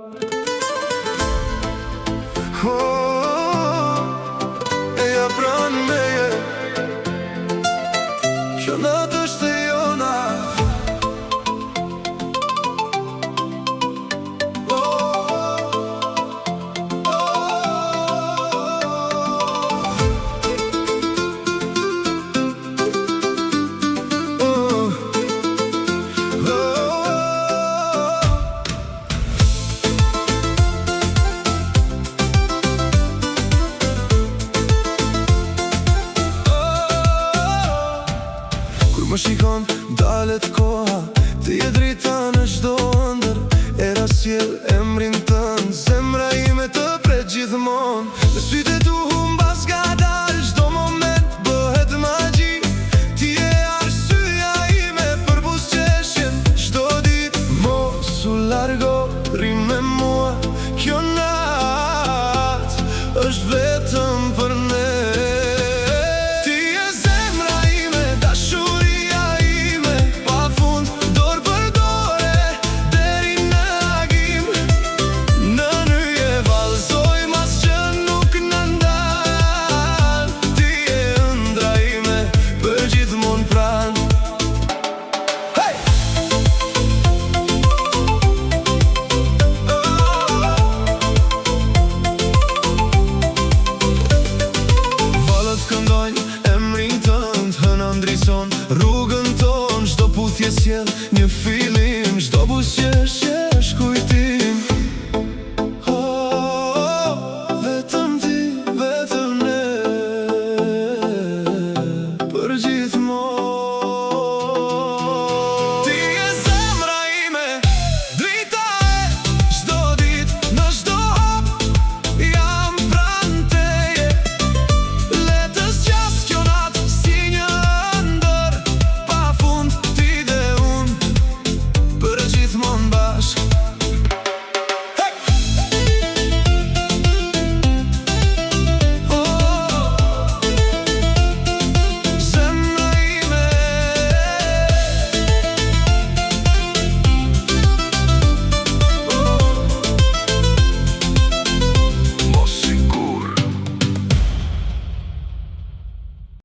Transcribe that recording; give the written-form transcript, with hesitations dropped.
E ja pran meje, që natë është e jona. Më shikon, dalet koha, ti e drita në çdo ëndër. Era sjell emrin tënd, zemra ime të pret gjithmonë. Në sytë e tu humbas ka dal, çdo moment bëhet magji. Ti e arsyeja ime për buzëqeshjen çdo ditë. Mos u largo, rri me mua, kjo natë është vetëm për ne. Emrin tënd hëna ndrison rrugën ton, çdo puthje sjell një filim, çdo buzëqeshje është kujtim.